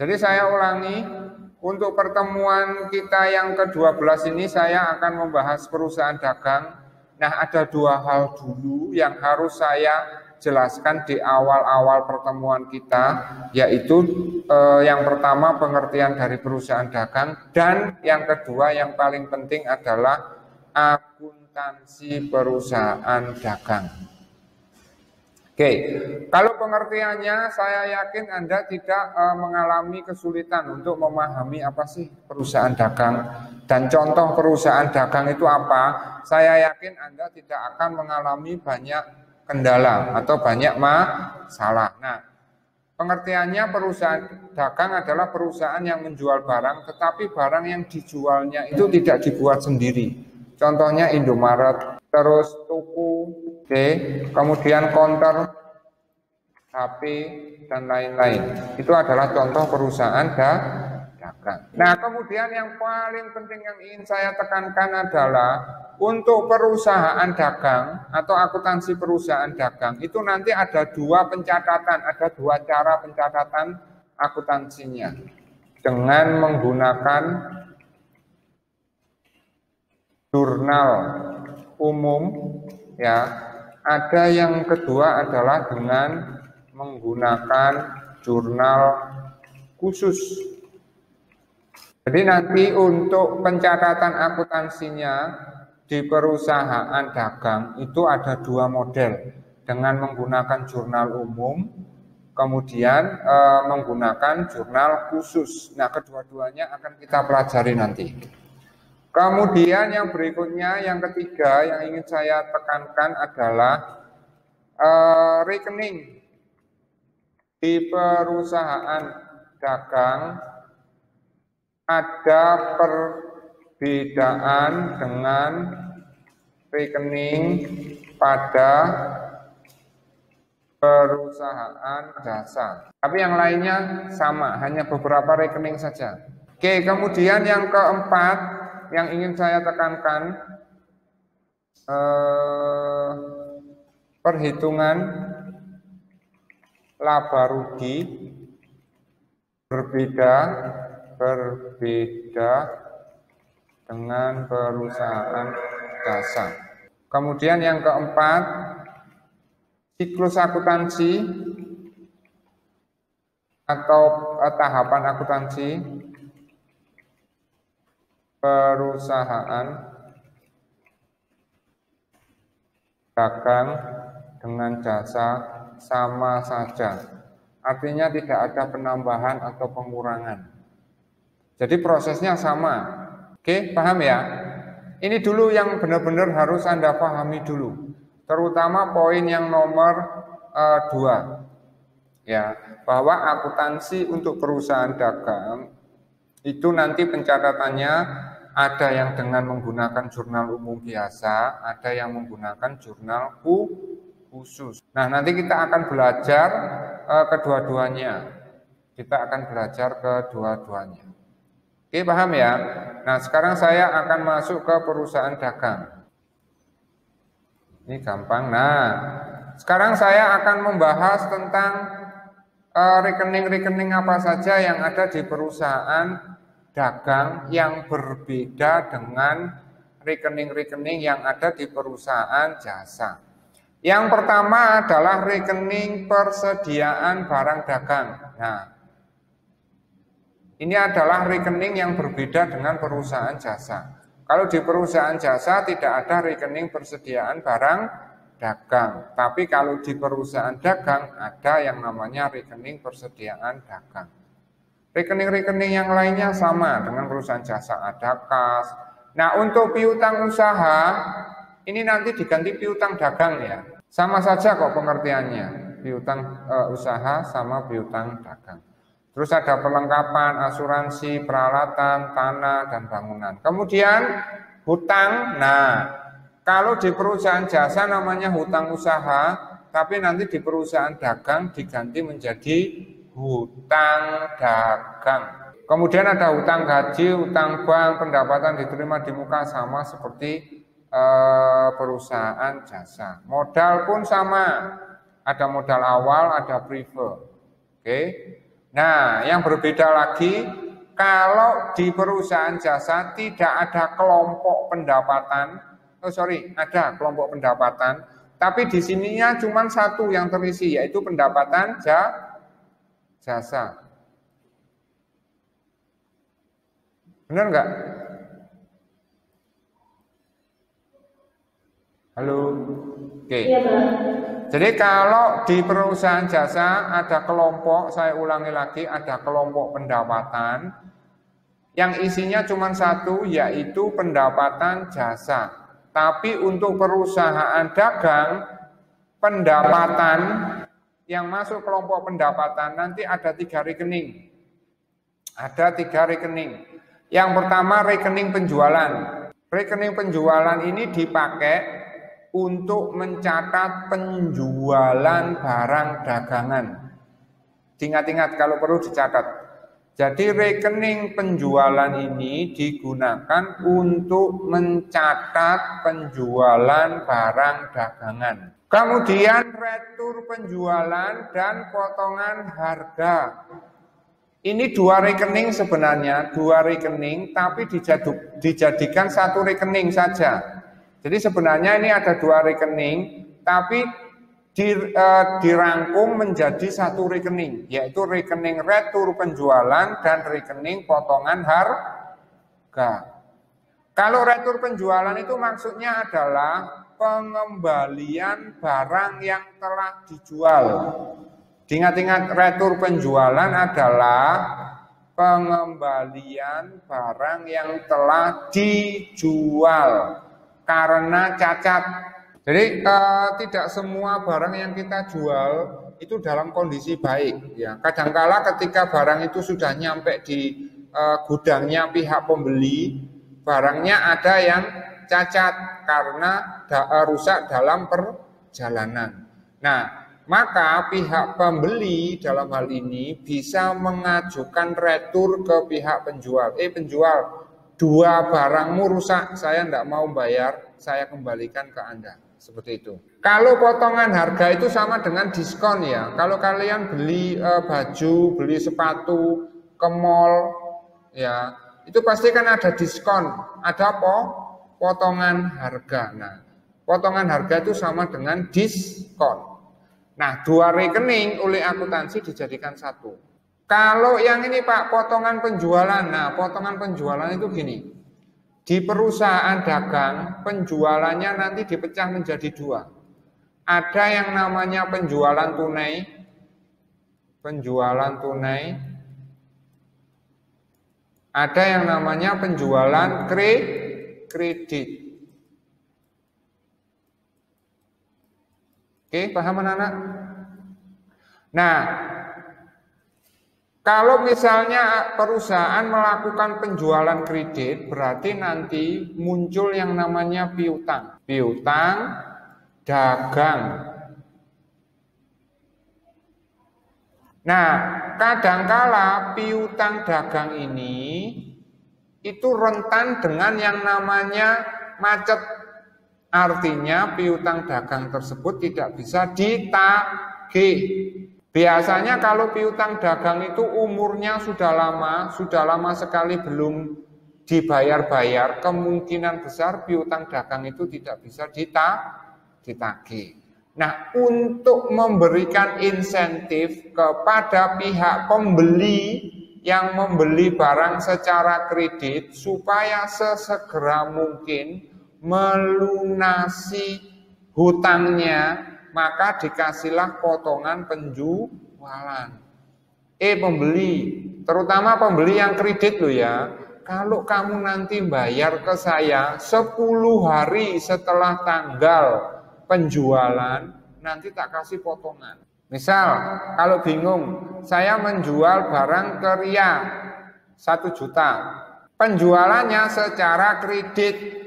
Jadi saya ulangi, untuk pertemuan kita yang ke-12 ini saya akan membahas perusahaan dagang. Nah, ada dua hal dulu yang harus saya jelaskan di awal-awal pertemuan kita, yaitu yang pertama pengertian dari perusahaan dagang, dan yang kedua yang paling penting adalah akuntansi perusahaan dagang. Oke, kalau pengertiannya saya yakin Anda tidak mengalami kesulitan untuk memahami apa sih perusahaan dagang dan contoh perusahaan dagang itu apa. Saya yakin Anda tidak akan mengalami banyak kendala atau banyak masalah. Nah, pengertiannya perusahaan dagang adalah perusahaan yang menjual barang, tetapi barang yang dijualnya itu tidak dibuat sendiri. Contohnya Indomaret, terus tuku, kemudian counter, HP, dan lain-lain. Itu adalah contoh perusahaan dagang. Nah, kemudian yang paling penting yang ingin saya tekankan adalah untuk perusahaan dagang atau akuntansi perusahaan dagang itu nanti ada dua pencatatan, ada dua cara pencatatan akuntansinya dengan menggunakan jurnal umum, ya. Ada yang kedua adalah dengan menggunakan jurnal khusus. Jadi nanti untuk pencatatan akuntansinya di perusahaan dagang itu ada dua model, dengan menggunakan jurnal umum, kemudian menggunakan jurnal khusus. Nah, kedua-duanya akan kita pelajari nanti. Kemudian yang berikutnya, yang ketiga yang ingin saya tekankan adalah rekening di perusahaan dagang ada perbedaan dengan rekening pada perusahaan jasa. Tapi yang lainnya sama, hanya beberapa rekening saja. Oke, kemudian yang keempat yang ingin saya tekankan, perhitungan laba rugi berbeda dengan perusahaan jasa. Kemudian yang keempat, siklus akuntansi atau tahapan akuntansi perusahaan dagang dengan jasa sama saja. Artinya tidak ada penambahan atau pengurangan. Jadi prosesnya sama. Oke, paham ya? Ini dulu yang benar-benar harus Anda pahami dulu. Terutama poin yang nomor 2. Ya, bahwa akuntansi untuk perusahaan dagang itu nanti pencatatannya ada yang dengan menggunakan jurnal umum biasa, ada yang menggunakan jurnal khusus. Nah, nanti kita akan belajar kedua-duanya. Kita akan belajar kedua-duanya. Oke, paham ya? Nah, sekarang saya akan masuk ke perusahaan dagang. Ini gampang. Nah, sekarang saya akan membahas tentang rekening-rekening apa saja yang ada di perusahaan dagang yang berbeda dengan rekening-rekening yang ada di perusahaan jasa. Yang pertama adalah rekening persediaan barang dagang. Nah, ini adalah rekening yang berbeda dengan perusahaan jasa. Kalau di perusahaan jasa tidak ada rekening persediaan barang dagang, tapi kalau di perusahaan dagang ada yang namanya rekening persediaan dagang. Rekening-rekening yang lainnya sama dengan perusahaan jasa, ada kas. Nah, untuk piutang usaha ini nanti diganti piutang dagang ya. Sama saja kok pengertiannya, piutang usaha sama piutang dagang. Terus ada perlengkapan, asuransi, peralatan, tanah, dan bangunan. Kemudian hutang. Nah, kalau di perusahaan jasa namanya hutang usaha, tapi nanti di perusahaan dagang diganti menjadi hutang dagang. Kemudian ada hutang gaji, hutang bank, pendapatan diterima di muka sama seperti perusahaan jasa. Modal pun sama, ada modal awal, ada prefer. Oke. Nah, yang berbeda lagi, kalau di perusahaan jasa tidak ada kelompok pendapatan, ada kelompok pendapatan, tapi di sininya cuma satu yang terisi, yaitu pendapatan jasa. Benar nggak? Halo? Oke. Iya, Pak. Jadi kalau di perusahaan jasa ada kelompok, saya ulangi lagi, ada kelompok pendapatan yang isinya cuma satu, yaitu pendapatan jasa. Tapi untuk perusahaan dagang, pendapatan yang masuk kelompok pendapatan nanti ada 3 rekening. Ada 3 rekening. Yang pertama rekening penjualan. Rekening penjualan ini dipakai untuk mencatat penjualan barang dagangan. Ingat-ingat kalau perlu dicatat. Jadi rekening penjualan ini digunakan untuk mencatat penjualan barang dagangan. Kemudian retur penjualan dan potongan harga. Ini 2 rekening sebenarnya, 2 rekening tapi dijadikan 1 rekening saja. Jadi sebenarnya ini ada 2 rekening, tapi dirangkum menjadi 1 rekening, yaitu rekening retur penjualan dan rekening potongan harga. Kalau retur penjualan itu maksudnya adalah pengembalian barang yang telah dijual. Ingat-ingat, retur penjualan adalah pengembalian barang yang telah dijual karena cacat. Jadi tidak semua barang yang kita jual itu dalam kondisi baik. Ya, kadangkala ketika barang itu sudah nyampe di gudangnya pihak pembeli, barangnya ada yang cacat karena rusak dalam perjalanan. Nah, maka pihak pembeli dalam hal ini bisa mengajukan retur ke pihak penjual. Penjual, 2 barangmu rusak, saya tidak mau bayar, saya kembalikan ke Anda. Seperti itu. Kalau potongan harga itu sama dengan diskon ya. Kalau kalian beli baju, beli sepatu ke mall, ya itu pasti kan ada diskon, ada potongan harga. Nah, potongan harga itu sama dengan diskon. Nah, 2 rekening oleh akuntansi dijadikan 1. Kalau yang ini Pak, potongan penjualan. Nah, potongan penjualan itu gini. Di perusahaan dagang, penjualannya nanti dipecah menjadi 2. Ada yang namanya penjualan tunai. Penjualan tunai. Ada yang namanya penjualan kredit. Oke, paham anak-anak? Nah, kalau misalnya perusahaan melakukan penjualan kredit, berarti nanti muncul yang namanya piutang. Piutang dagang. Nah, kadangkala piutang dagang ini itu rentan dengan yang namanya macet. Artinya piutang dagang tersebut tidak bisa ditagih. Biasanya kalau piutang dagang itu umurnya sudah lama sekali belum dibayar-bayar, kemungkinan besar piutang dagang itu tidak bisa ditagih. Nah, untuk memberikan insentif kepada pihak pembeli yang membeli barang secara kredit supaya sesegera mungkin melunasi hutangnya, maka dikasihlah potongan penjualan. Pembeli, terutama pembeli yang kredit loh ya. Kalau kamu nanti bayar ke saya 10 hari setelah tanggal penjualan, nanti tak kasih potongan. Misal, kalau bingung, saya menjual barang ke Ria 1 juta. Penjualannya secara kredit.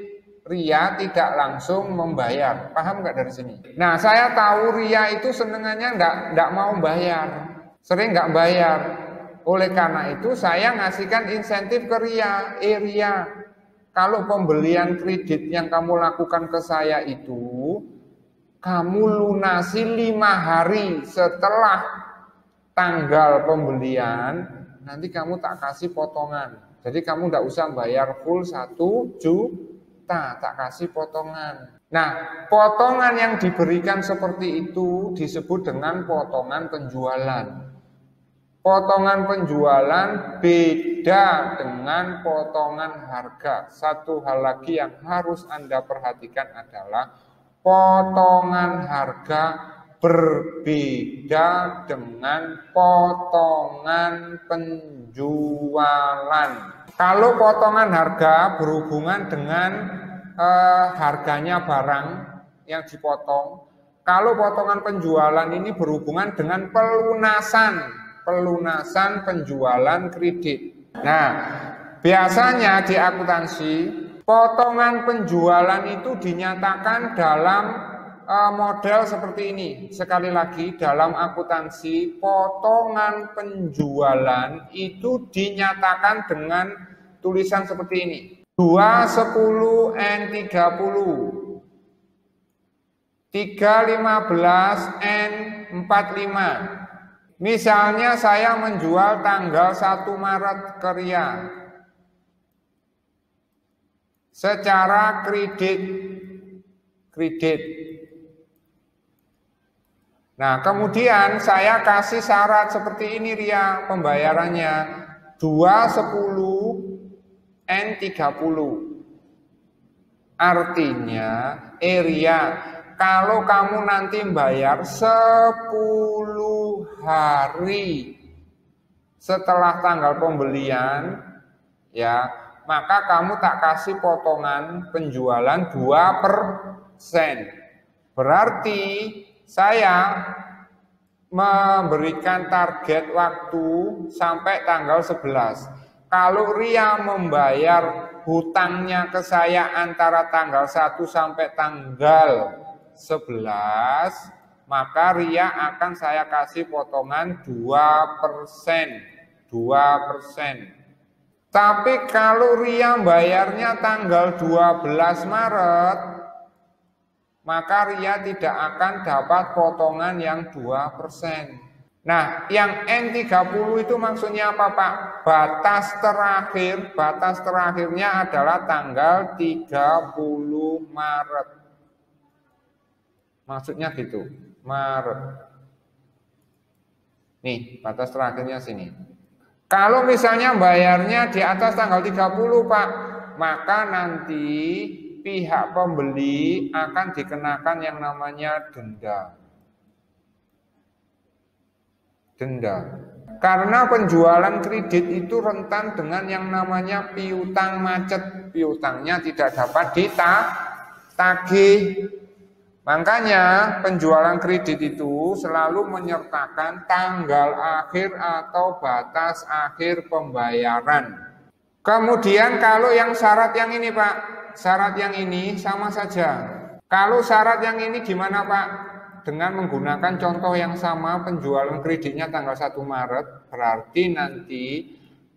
Ria tidak langsung membayar, paham nggak dari sini? Nah, saya tahu Ria itu senengannya nggak mau bayar, sering nggak bayar. Oleh karena itu saya ngasihkan insentif ke Ria. Ria, kalau pembelian kredit yang kamu lakukan ke saya itu, kamu lunasi 5 hari setelah tanggal pembelian, nanti kamu tak kasih potongan. Jadi kamu tidak usah bayar full 1 juta, tak kasih potongan. Nah, potongan yang diberikan seperti itu disebut dengan potongan penjualan. Potongan penjualan beda dengan potongan harga. Satu hal lagi yang harus Anda perhatikan adalah potongan harga berbeda dengan potongan penjualan. Kalau potongan harga berhubungan dengan harganya barang yang dipotong, kalau potongan penjualan ini berhubungan dengan pelunasan penjualan kredit. Nah, biasanya di akuntansi potongan penjualan itu dinyatakan dalam model seperti ini. Sekali lagi, dalam akuntansi potongan penjualan itu dinyatakan dengan tulisan seperti ini. 210 N30, 315 N45. Misalnya saya menjual tanggal 1 Maret ke Ria secara kredit. Nah, kemudian saya kasih syarat seperti ini Ria pembayarannya 210 N30. Artinya, Ria, kalau kamu nanti bayar 10 hari setelah tanggal pembelian, ya, maka kamu tak kasih potongan penjualan 2%. Berarti saya memberikan target waktu sampai tanggal 11. Kalau Ria membayar hutangnya ke saya antara tanggal 1 sampai tanggal 11, maka Ria akan saya kasih potongan 2%. Tapi kalau Ria bayarnya tanggal 12 Maret, maka Ria tidak akan dapat potongan yang 2%. Nah, yang N30 itu maksudnya apa, Pak? Batas terakhirnya adalah tanggal 30 Maret. Maksudnya gitu, Maret. Nih, batas terakhirnya sini. Kalau misalnya bayarnya di atas tanggal 30, Pak, maka nanti pihak pembeli akan dikenakan yang namanya denda. Karena penjualan kredit itu rentan dengan yang namanya piutang macet. Piutangnya tidak dapat ditagih. Makanya penjualan kredit itu selalu menyertakan tanggal akhir atau batas akhir pembayaran. Kemudian kalau yang syarat yang ini, Pak, syarat yang ini sama saja. Kalau syarat yang ini gimana, Pak? Dengan menggunakan contoh yang sama, penjualan kreditnya tanggal 1 Maret, berarti nanti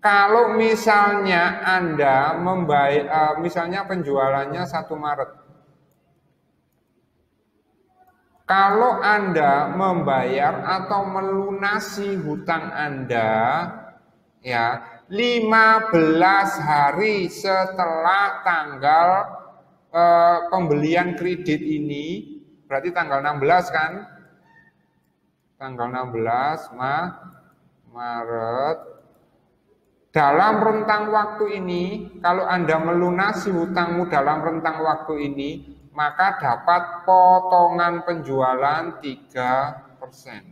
kalau misalnya Anda membayar, misalnya penjualannya 1 Maret. Kalau Anda membayar atau melunasi hutang Anda, ya, 15 hari setelah tanggal pembelian kredit ini, berarti tanggal 16 kan? Tanggal 16 Maret. Dalam rentang waktu ini, kalau Anda melunasi hutangmu dalam rentang waktu ini, maka dapat potongan penjualan 3%.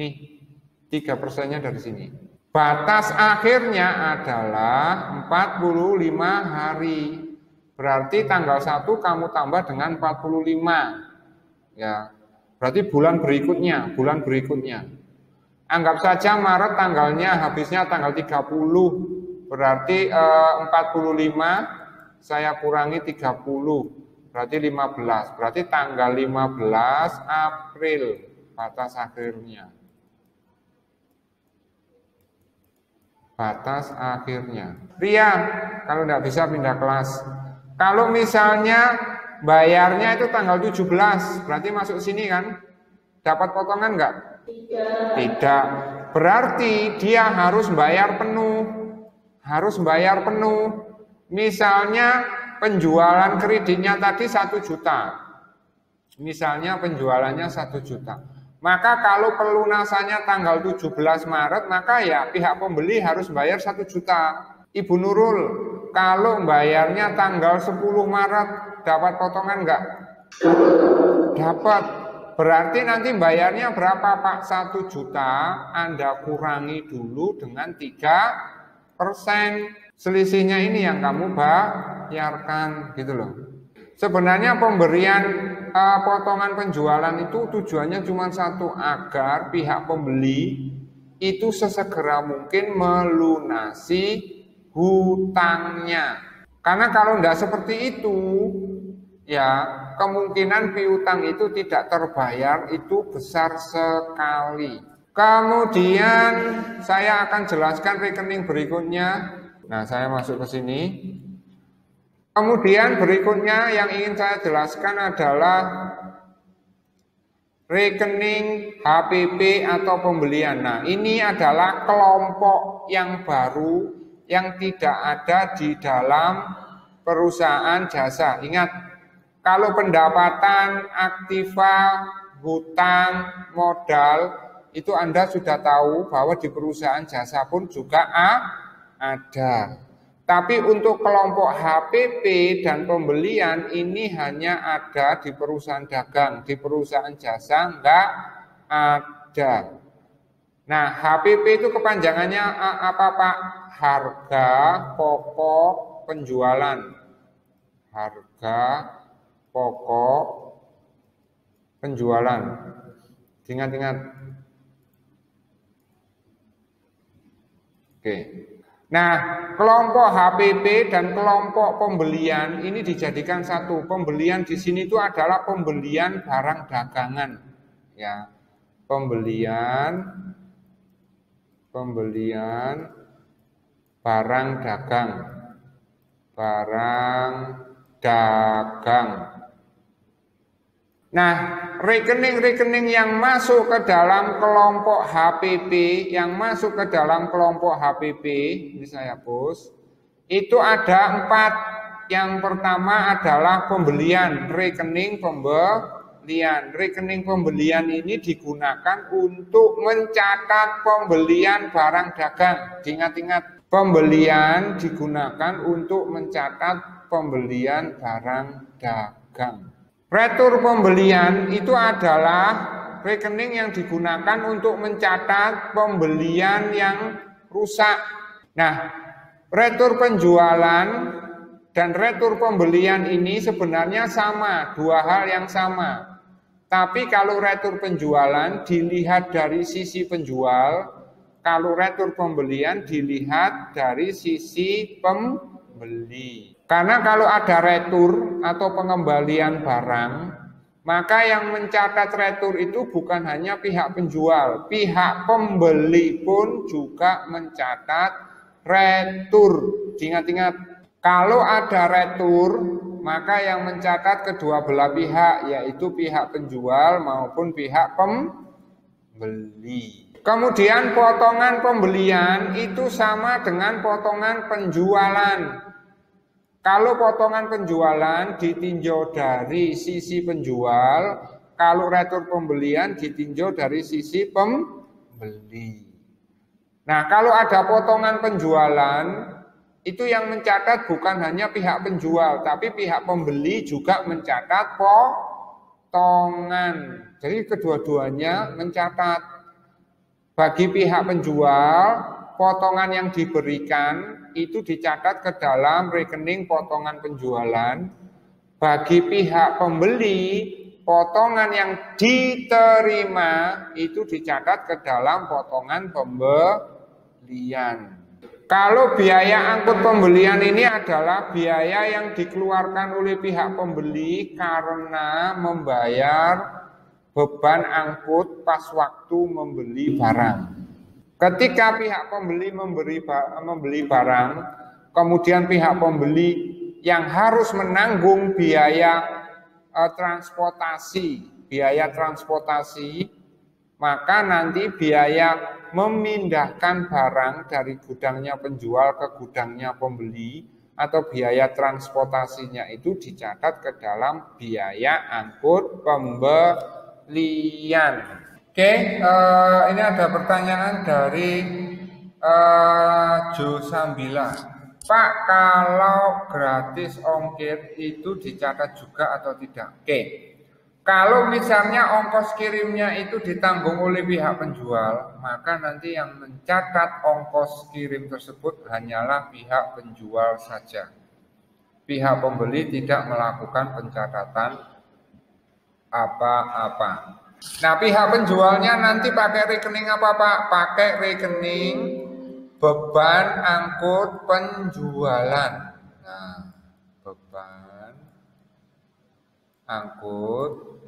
Nih, 3%-nya dari sini. Batas akhirnya adalah 45 hari. Berarti tanggal 1 kamu tambah dengan 45. Ya. Berarti bulan berikutnya. Anggap saja Maret tanggalnya habisnya tanggal 30. Berarti 45 saya kurangi 30. Berarti 15. Berarti tanggal 15 April batas akhirnya. batas akhirnya. Ria, kalau nggak bisa pindah kelas. Kalau misalnya bayarnya itu tanggal 17, berarti masuk sini kan? Dapat potongan nggak? Tidak. Berarti dia harus bayar penuh. Harus bayar penuh. Misalnya penjualan kreditnya tadi 1 juta. Misalnya penjualannya 1 juta. Maka kalau pelunasannya tanggal 17 Maret, maka ya pihak pembeli harus bayar 1 juta. Ibu Nurul, kalau bayarnya tanggal 10 Maret, dapat potongan enggak? Dapat. Berarti nanti bayarnya berapa Pak? 1 juta, Anda kurangi dulu dengan 3%. Selisihnya ini yang kamu bayarkan, gitu loh. Sebenarnya pemberian potongan penjualan itu tujuannya cuma satu, agar pihak pembeli itu sesegera mungkin melunasi hutangnya. Karena kalau tidak seperti itu, ya kemungkinan piutang itu tidak terbayar itu besar sekali. Kemudian saya akan jelaskan rekening berikutnya. Nah, saya masuk ke sini. Kemudian berikutnya yang ingin saya jelaskan adalah rekening HPP atau pembelian. Nah, ini adalah kelompok yang baru yang tidak ada di dalam perusahaan jasa. Ingat, kalau pendapatan, aktiva, hutang, modal, itu Anda sudah tahu bahwa di perusahaan jasa pun juga ada. Tapi untuk kelompok HPP dan pembelian ini hanya ada di perusahaan dagang, di perusahaan jasa enggak ada. Nah, HPP itu kepanjangannya apa Pak? Harga pokok penjualan. Harga pokok penjualan. Ingat-ingat. Oke. Nah, kelompok HPP dan kelompok pembelian ini dijadikan satu. Pembelian di sini itu adalah pembelian barang dagangan, ya. Pembelian barang dagang. Barang dagang. Nah, rekening-rekening yang masuk ke dalam kelompok HPP, ini saya hapus, itu ada 4. Yang pertama adalah pembelian, rekening pembelian. Rekening pembelian ini digunakan untuk mencatat pembelian barang dagang. Ingat-ingat, pembelian digunakan untuk mencatat pembelian barang dagang. Retur pembelian itu adalah rekening yang digunakan untuk mencatat pembelian yang rusak. Nah, retur penjualan dan retur pembelian ini sebenarnya sama, 2 hal yang sama. Tapi kalau retur penjualan dilihat dari sisi penjual, kalau retur pembelian dilihat dari sisi pembeli. Karena kalau ada retur atau pengembalian barang, maka yang mencatat retur itu bukan hanya pihak penjual, pihak pembeli pun juga mencatat retur. Ingat-ingat, kalau ada retur, maka yang mencatat kedua belah pihak, yaitu pihak penjual maupun pihak pembeli. Kemudian potongan pembelian itu sama dengan potongan penjualan. Kalau potongan penjualan ditinjau dari sisi penjual, kalau retur pembelian ditinjau dari sisi pembeli. Nah, kalau ada potongan penjualan, itu yang mencatat bukan hanya pihak penjual, tapi pihak pembeli juga mencatat potongan. Jadi kedua-duanya mencatat. Bagi pihak penjual, potongan yang diberikan itu dicatat ke dalam rekening potongan penjualan. Bagi pihak pembeli, potongan yang diterima itu dicatat ke dalam potongan pembelian. Kalau biaya angkut pembelian ini adalah biaya yang dikeluarkan oleh pihak pembeli karena membayar beban angkut pas waktu membeli barang. Ketika pihak pembeli membeli barang, kemudian pihak pembeli yang harus menanggung biaya transportasi, maka nanti biaya memindahkan barang dari gudangnya penjual ke gudangnya pembeli atau biaya transportasinya itu dicatat ke dalam biaya angkut pembelian. Oke, ini ada pertanyaan dari Jo Sambila. Pak, kalau gratis ongkir itu dicatat juga atau tidak? Oke, kalau misalnya ongkos kirimnya itu ditanggung oleh pihak penjual, maka nanti yang mencatat ongkos kirim tersebut hanyalah pihak penjual saja. Pihak pembeli tidak melakukan pencatatan apa-apa. Nah, pihak penjualnya nanti pakai rekening apa Pak? Pakai rekening beban angkut penjualan. Nah, beban angkut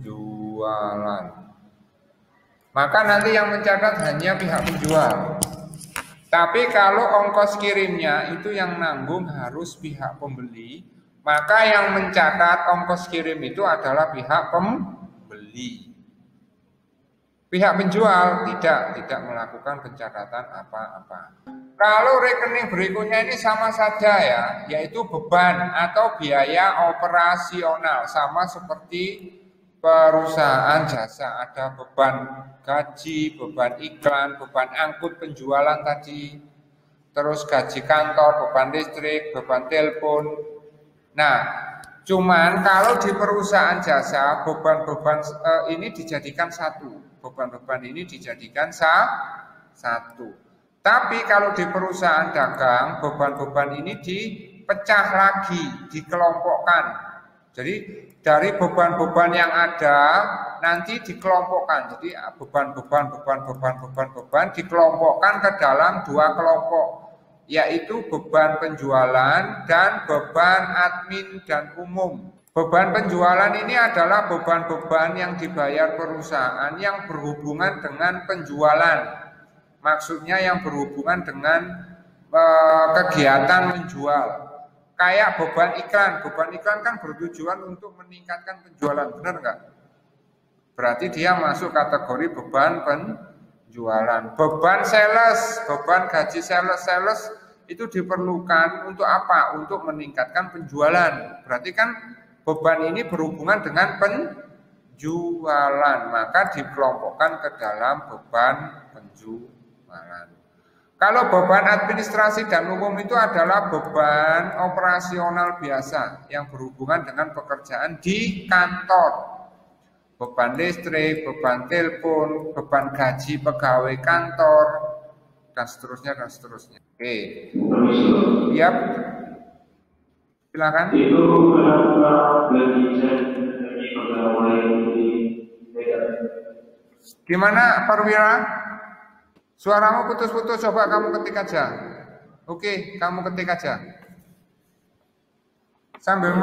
penjualan. Maka nanti yang mencatat hanya pihak penjual. Tapi kalau ongkos kirimnya itu yang nanggung harus pihak pembeli, maka yang mencatat ongkos kirim itu adalah pihak pembeli. Pihak penjual tidak melakukan pencatatan apa-apa. Kalau rekening berikutnya ini sama saja ya, yaitu beban atau biaya operasional, sama seperti perusahaan jasa, ada beban gaji, beban iklan, beban angkut penjualan tadi, terus gaji kantor, beban listrik, beban telepon. Nah, cuman kalau di perusahaan jasa beban-beban ini dijadikan satu, beban-beban ini dijadikan satu. Tapi kalau di perusahaan dagang beban-beban ini dipecah lagi, dikelompokkan. Jadi dari beban-beban yang ada nanti dikelompokkan. Jadi beban-beban dikelompokkan ke dalam dua kelompok, yaitu beban penjualan dan beban admin dan umum. Beban penjualan ini adalah beban-beban yang dibayar perusahaan yang berhubungan dengan penjualan. Maksudnya yang berhubungan dengan kegiatan menjual. Kayak beban iklan kan bertujuan untuk meningkatkan penjualan, benar nggak? Berarti dia masuk kategori beban penjualan. Beban sales, beban gaji sales itu diperlukan untuk apa? Untuk meningkatkan penjualan. Berarti kan beban ini berhubungan dengan penjualan, maka dikelompokkan ke dalam beban penjualan. Kalau beban administrasi dan umum itu adalah beban operasional biasa yang berhubungan dengan pekerjaan di kantor. Beban listrik, beban telepon, beban gaji pegawai kantor, dan seterusnya. Oke. Siap. Silakan. Itu kenapa gaji pegawai di Gimana Perwira? Suaramu putus-putus, coba kamu ketik aja. Oke, kamu ketik aja. Sambil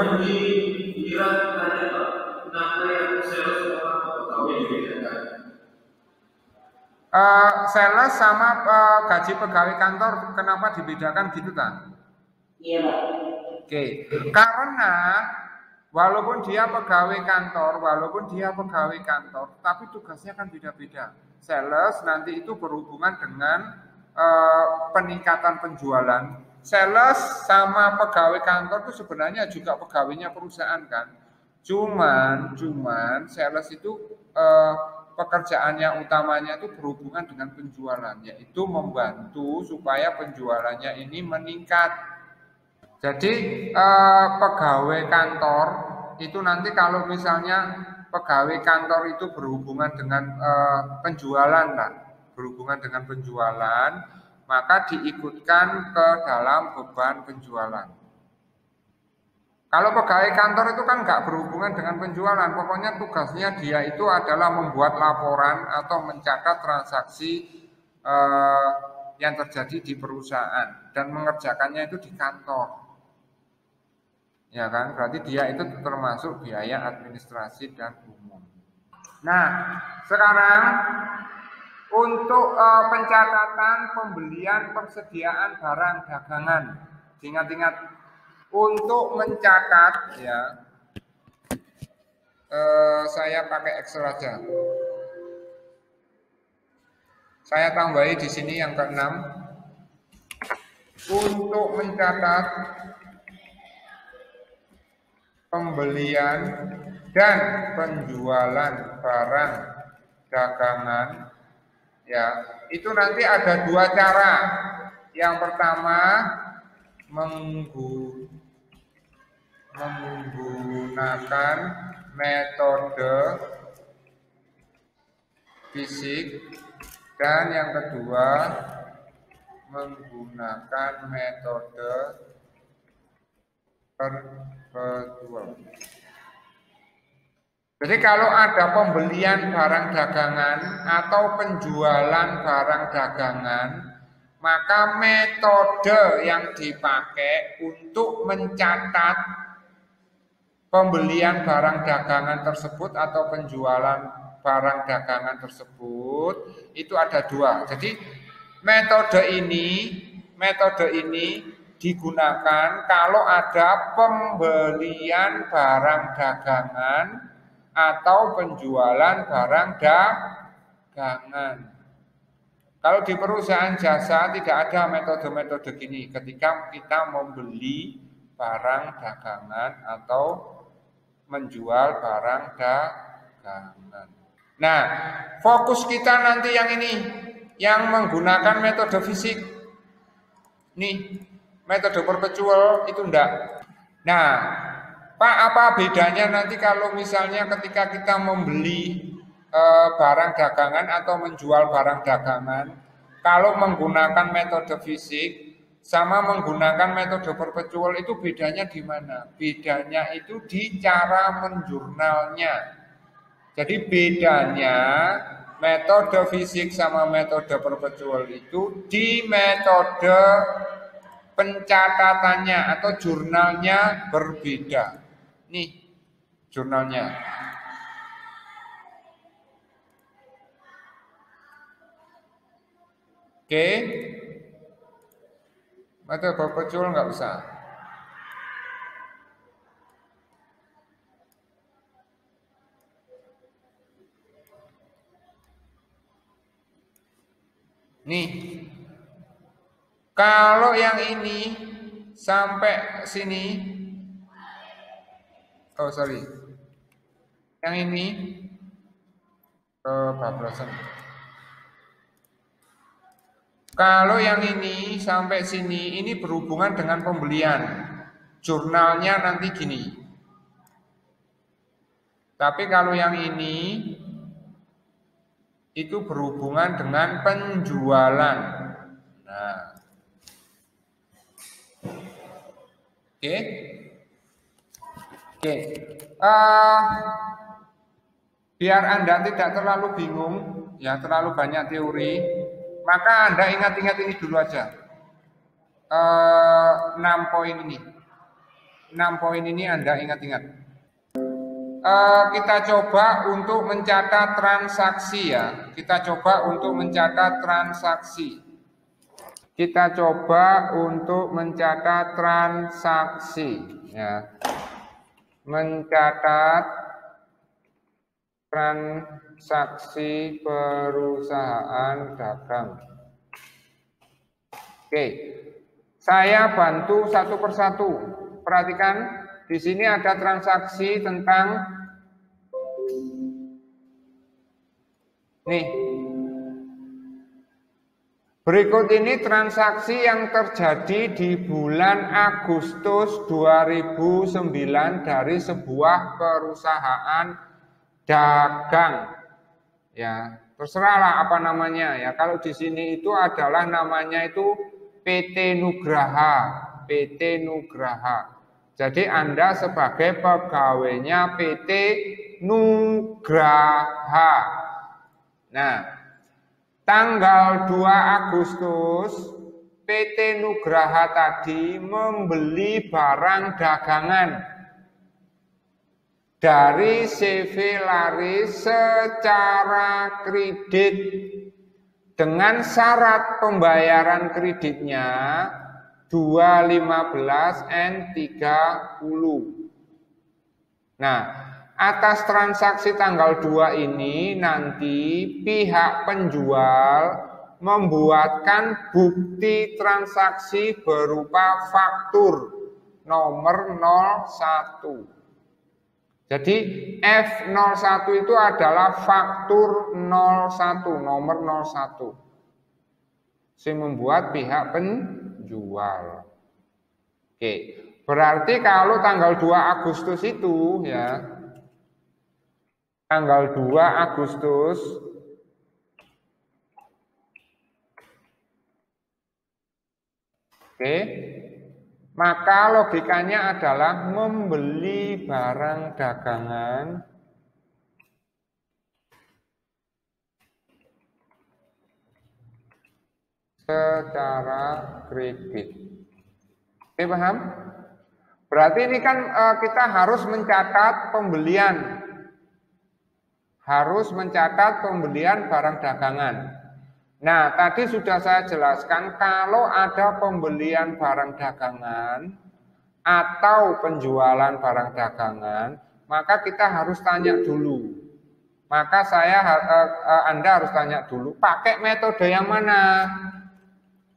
sales sama gaji pegawai kantor kenapa dibedakan gitu kan? Iya, Pak. Oke, karena walaupun dia pegawai kantor, tapi tugasnya kan beda-beda. Sales nanti itu berhubungan dengan peningkatan penjualan. Sales sama pegawai kantor itu sebenarnya juga pegawainya perusahaan kan. Cuman sales itu pekerjaannya utamanya itu berhubungan dengan penjualan, yaitu membantu supaya penjualannya ini meningkat. Jadi pegawai kantor itu nanti kalau misalnya pegawai kantor itu berhubungan dengan penjualan, maka diikutkan ke dalam beban penjualan. Kalau pegawai kantor itu kan nggak berhubungan dengan penjualan, pokoknya tugasnya dia itu adalah membuat laporan atau mencatat transaksi yang terjadi di perusahaan dan mengerjakannya itu di kantor. Ya kan, berarti dia itu termasuk biaya administrasi dan umum. Nah, sekarang untuk pencatatan pembelian persediaan barang dagangan. Ingat-ingat untuk mencatat ya. Saya pakai Excel aja. Saya tambahi di sini yang ke-6. Untuk mencatat pembelian dan penjualan barang dagangan ya, itu nanti ada dua cara. Yang pertama menggunakan metode fisik dan yang kedua menggunakan metode virtual. Jadi kalau ada pembelian barang dagangan atau penjualan barang dagangan, maka metode yang dipakai untuk mencatat pembelian barang dagangan tersebut atau penjualan barang dagangan tersebut itu ada dua. Jadi metode ini digunakan kalau ada pembelian barang dagangan atau penjualan barang dagangan. Kalau di perusahaan jasa tidak ada metode-metode gini ketika kita membeli barang dagangan atau menjual barang dagangan. Nah, fokus kita nanti yang ini, yang menggunakan metode fisik. Nih, metode perpetual itu enggak. Nah, Pak, apa bedanya nanti kalau misalnya ketika kita membeli barang dagangan atau menjual barang dagangan, kalau menggunakan metode fisik sama menggunakan metode perpetual itu bedanya di mana? Bedanya itu di cara menjurnalnya. Jadi bedanya metode fisik sama metode perpetual itu di metode pencatatannya atau jurnalnya berbeda. Nih, jurnalnya. Oke. Metode perpetual nggak usah. Nih, kalau yang ini sampai sini, oh sorry, yang ini kebablasan. Kalau yang ini sampai sini, ini berhubungan dengan pembelian. Jurnalnya nanti gini. Tapi kalau yang ini itu berhubungan dengan penjualan. Nah, oke. Biar Anda tidak terlalu bingung, ya terlalu banyak teori, maka Anda ingat-ingat ini dulu aja. 6 poin ini. 6 poin ini Anda ingat-ingat. Kita coba untuk mencatat transaksi ya. Kita coba untuk mencatat transaksi. Kita coba untuk mencatat transaksi ya. Mencatat transaksi perusahaan dagang. Oke. Saya bantu satu persatu. Perhatikan di sini ada transaksi tentang nih. Berikut ini transaksi yang terjadi di bulan Agustus 2009 dari sebuah perusahaan dagang. Ya, terserahlah apa namanya ya. Kalau di sini itu adalah namanya itu PT Nugraha, PT Nugraha. Jadi Anda sebagai pegawainya PT Nugraha. Nah, tanggal 2 Agustus PT Nugraha tadi membeli barang dagangan. dari CV laris secara kredit dengan syarat pembayaran kreditnya 2, 15, N 30. Nah, atas transaksi tanggal 2 ini nanti pihak penjual membuatkan bukti transaksi berupa faktur nomor 01. Jadi F01 itu adalah faktur 01, nomor 01. Si membuat pihak penjual. Oke, berarti kalau tanggal 2 Agustus itu ya, tanggal 2 Agustus oke, maka logikanya adalah membeli barang dagangan secara kredit. Oke, paham? Berarti ini kan kita harus mencatat pembelian. Harus mencatat pembelian barang dagangan. Nah, tadi sudah saya jelaskan kalau ada pembelian barang dagangan atau penjualan barang dagangan, maka kita harus tanya dulu. Maka Anda harus tanya dulu, pakai metode yang mana?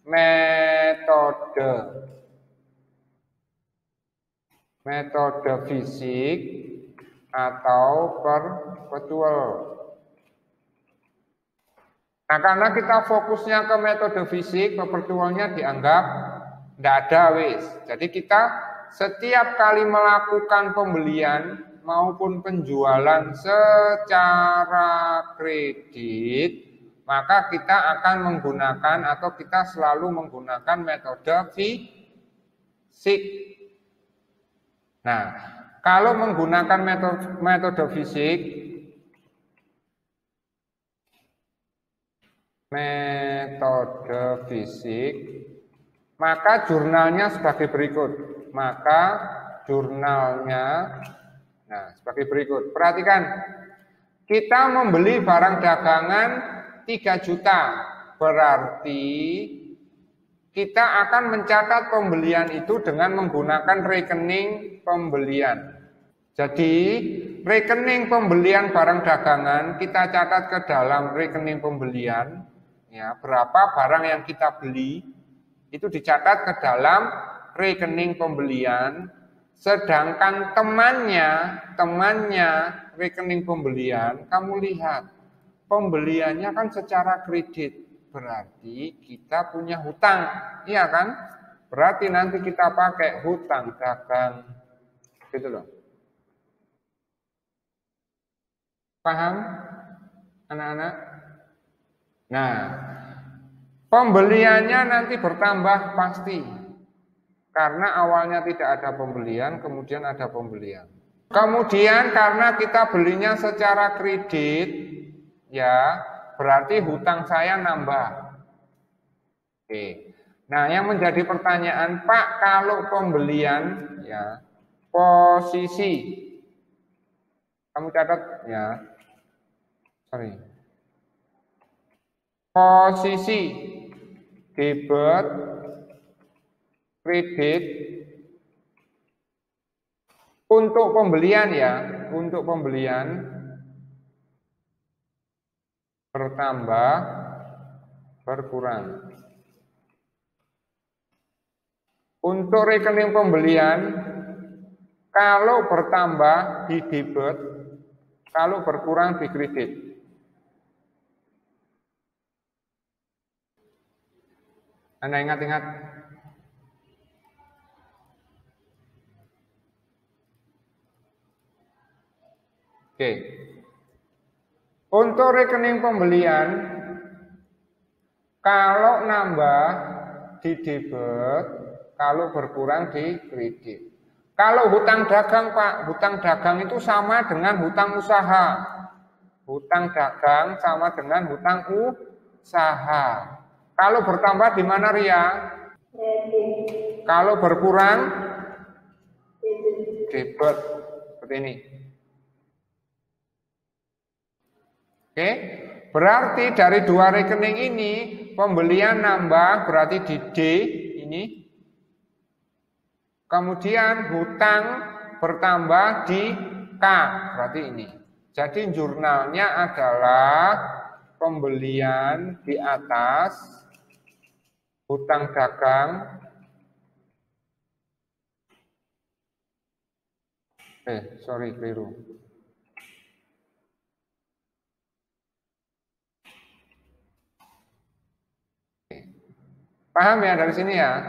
Metode fisik atau perpetual. Nah, karena kita fokusnya ke metode fisik, perpetualnya dianggap tidak ada wis. Jadi kita setiap kali melakukan pembelian maupun penjualan secara kredit, maka kita akan menggunakan atau kita selalu menggunakan metode fisik. Nah, kalau menggunakan metode fisik, maka jurnalnya sebagai berikut. Sebagai berikut. Perhatikan, kita membeli barang dagangan 3 juta, berarti kita akan mencatat pembelian itu dengan menggunakan rekening pembelian. Jadi, rekening pembelian barang dagangan kita catat ke dalam rekening pembelian. Ya, berapa barang yang kita beli itu dicatat ke dalam rekening pembelian, sedangkan temannya rekening pembelian, kamu lihat pembeliannya kan secara kredit, berarti kita punya hutang, iya kan? Berarti nanti kita pakai hutang dagang, gitu loh. Paham, anak-anak? Nah, pembeliannya nanti bertambah pasti. Karena awalnya tidak ada pembelian, kemudian ada pembelian. Kemudian karena kita belinya secara kredit, ya, berarti hutang saya nambah. Oke. Nah, yang menjadi pertanyaan, Pak, kalau pembelian, ya, posisi, kamu catat, ya, posisi debit, kredit untuk pembelian ya, untuk pembelian bertambah, berkurang. Untuk rekening pembelian, kalau bertambah di debit, kalau berkurang di kredit. Anda ingat-ingat? Oke. Untuk rekening pembelian, kalau nambah di debit, kalau berkurang di kredit. Kalau hutang dagang, Pak, hutang dagang itu sama dengan hutang usaha. Hutang dagang sama dengan hutang usaha. Kalau bertambah di mana, Ria? Kalau berkurang, debit. Seperti ini. Oke, berarti dari dua rekening ini pembelian nambah berarti di D ini. Kemudian hutang bertambah di K berarti ini. Jadi jurnalnya adalah pembelian di atas, hutang dagang, keliru. Paham ya dari sini ya?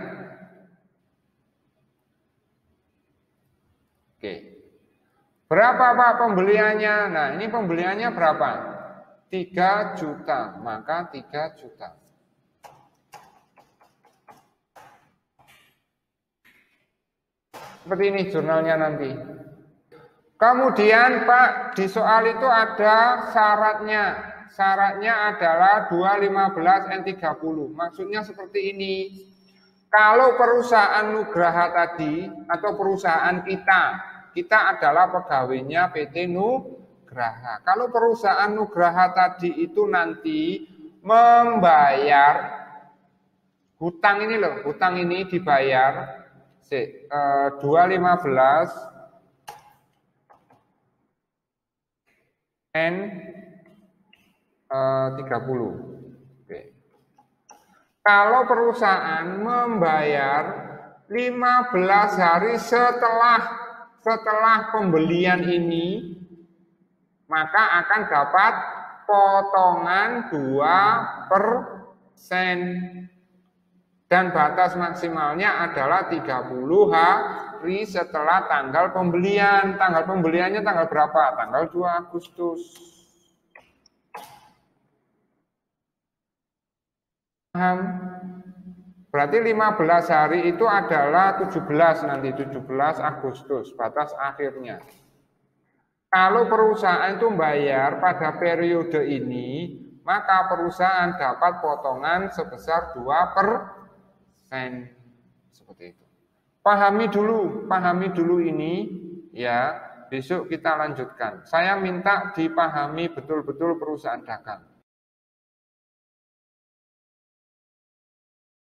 Oke. Berapa Pak pembeliannya? Nah, ini pembeliannya berapa? 3 juta, maka 3 juta. Seperti ini jurnalnya nanti. Kemudian Pak, di soal itu ada syaratnya. Syaratnya adalah 215N30. Maksudnya seperti ini. Kalau perusahaan Nugraha tadi atau perusahaan kita adalah pegawainya PT Nugraha. Kalau perusahaan Nugraha tadi itu nanti membayar hutang ini loh, hutang ini dibayar 215 N30. Oke. Kalau perusahaan membayar 15 hari setelah pembelian ini, maka akan dapat potongan 2%. Dan batas maksimalnya adalah 30 hari setelah tanggal pembelian. Tanggal pembeliannya tanggal berapa? Tanggal 2 Agustus. Paham? Berarti 15 hari itu adalah 17 nanti, 17 Agustus, batas akhirnya. Kalau perusahaan itu bayar pada periode ini, maka perusahaan dapat potongan sebesar 2%. Seperti itu. Pahami dulu ini ya, besok kita lanjutkan. Saya minta dipahami betul-betul perusahaan dagang.